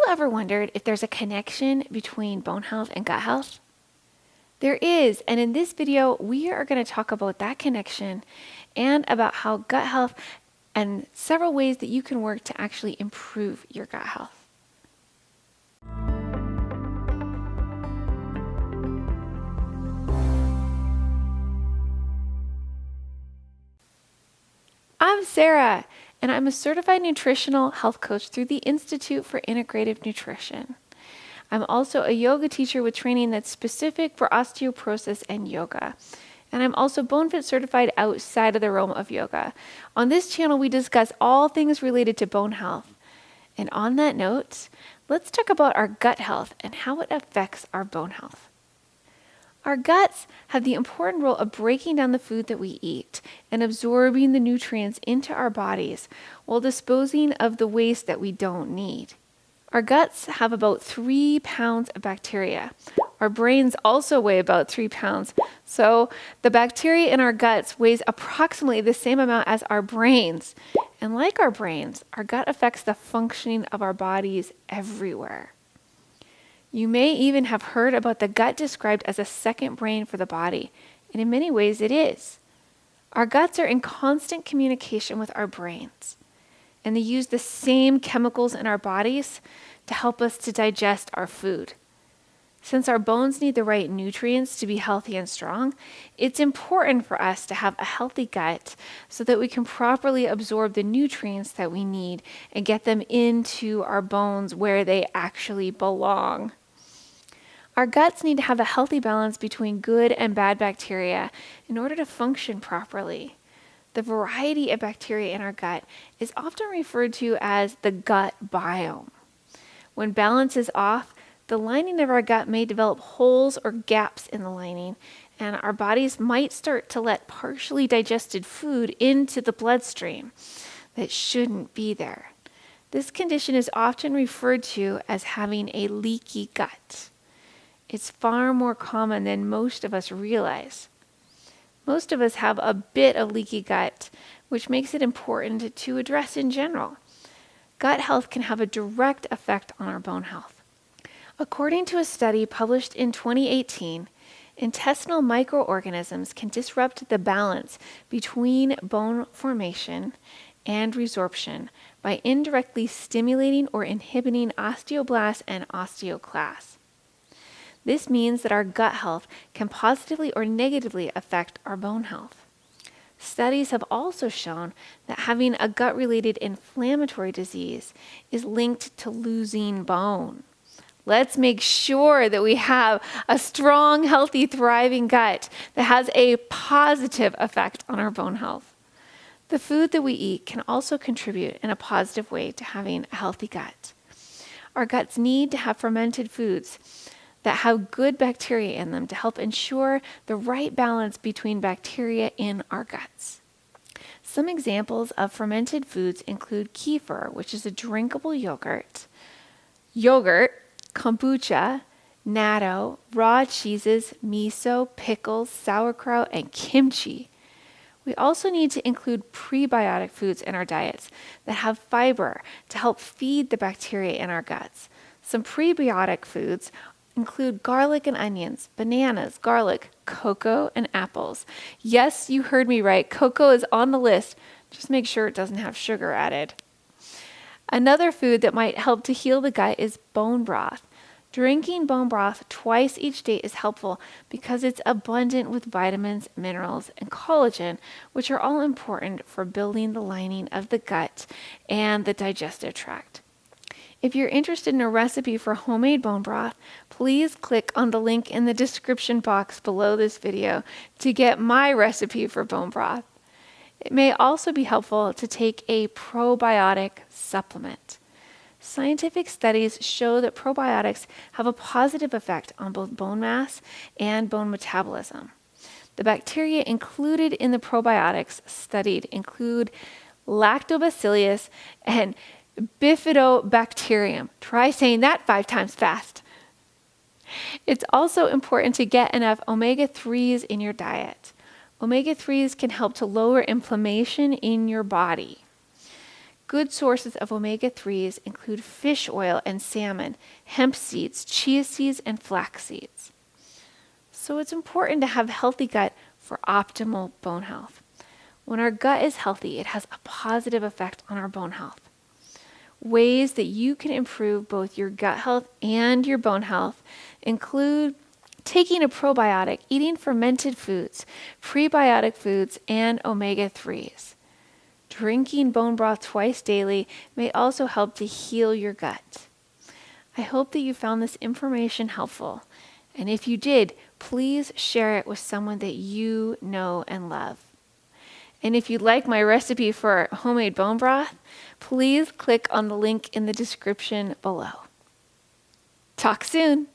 ever wondered if there's a connection between bone health and gut health? There is, and in this video, we are going to talk about that connection and about how gut health and several ways that you can work to actually improve your gut health. I'm Sarah, and I'm a certified nutritional health coach through the Institute for Integrative Nutrition. I'm also a yoga teacher with training that's specific for osteoporosis and yoga. And I'm also BoneFit certified outside of the realm of yoga. On this channel, we discuss all things related to bone health. And on that note, let's talk about our gut health and how it affects our bone health. Our guts have the important role of breaking down the food that we eat and absorbing the nutrients into our bodies while disposing of the waste that we don't need. Our guts have about 3 pounds of bacteria. Our brains also weigh about 3 pounds. So the bacteria in our guts weighs approximately the same amount as our brains. And like our brains, our gut affects the functioning of our bodies everywhere. You may even have heard about the gut described as a second brain for the body, and in many ways it is. Our guts are in constant communication with our brains, and they use the same chemicals in our bodies to help us to digest our food. Since our bones need the right nutrients to be healthy and strong, it's important for us to have a healthy gut so that we can properly absorb the nutrients that we need and get them into our bones where they actually belong. Our guts need to have a healthy balance between good and bad bacteria in order to function properly. The variety of bacteria in our gut is often referred to as the gut biome. When balance is off, the lining of our gut may develop holes or gaps in the lining, and our bodies might start to let partially digested food into the bloodstream that shouldn't be there. This condition is often referred to as having a leaky gut. It's far more common than most of us realize. Most of us have a bit of leaky gut, which makes it important to address in general. Gut health can have a direct effect on our bone health. According to a study published in 2018, intestinal microorganisms can disrupt the balance between bone formation and resorption by indirectly stimulating or inhibiting osteoblasts and osteoclasts. This means that our gut health can positively or negatively affect our bone health. Studies have also shown that having a gut-related inflammatory disease is linked to losing bone. Let's make sure that we have a strong, healthy, thriving gut that has a positive effect on our bone health. The food that we eat can also contribute in a positive way to having a healthy gut. Our guts need to have fermented foods that have good bacteria in them to help ensure the right balance between bacteria in our guts. Some examples of fermented foods include kefir, which is a drinkable yogurt, kombucha, natto, raw cheeses, miso, pickles, sauerkraut, and kimchi. We also need to include prebiotic foods in our diets that have fiber to help feed the bacteria in our guts. Some prebiotic foods include garlic and onions, bananas, garlic, cocoa, and apples. Yes, you heard me right. Cocoa is on the list. Just make sure it doesn't have sugar added. Another food that might help to heal the gut is bone broth. Drinking bone broth twice each day is helpful because it's abundant with vitamins, minerals, and collagen, which are all important for building the lining of the gut and the digestive tract. If you're interested in a recipe for homemade bone broth, please click on the link in the description box below this video to get my recipe for bone broth. It may also be helpful to take a probiotic supplement. Scientific studies show that probiotics have a positive effect on both bone mass and bone metabolism. The bacteria included in the probiotics studied include lactobacillus and bifidobacterium. Try saying that 5 times fast. It's also important to get enough omega-3s in your diet. Omega-3s can help to lower inflammation in your body. Good sources of omega-3s include fish oil and salmon, hemp seeds, chia seeds, and flax seeds. So it's important to have a healthy gut for optimal bone health. When our gut is healthy, it has a positive effect on our bone health. Ways that you can improve both your gut health and your bone health include taking a probiotic, eating fermented foods, prebiotic foods, and omega-3s. Drinking bone broth twice daily may also help to heal your gut. I hope that you found this information helpful. And if you did, please share it with someone that you know and love. And if you'd like my recipe for homemade bone broth, please click on the link in the description below. Talk soon.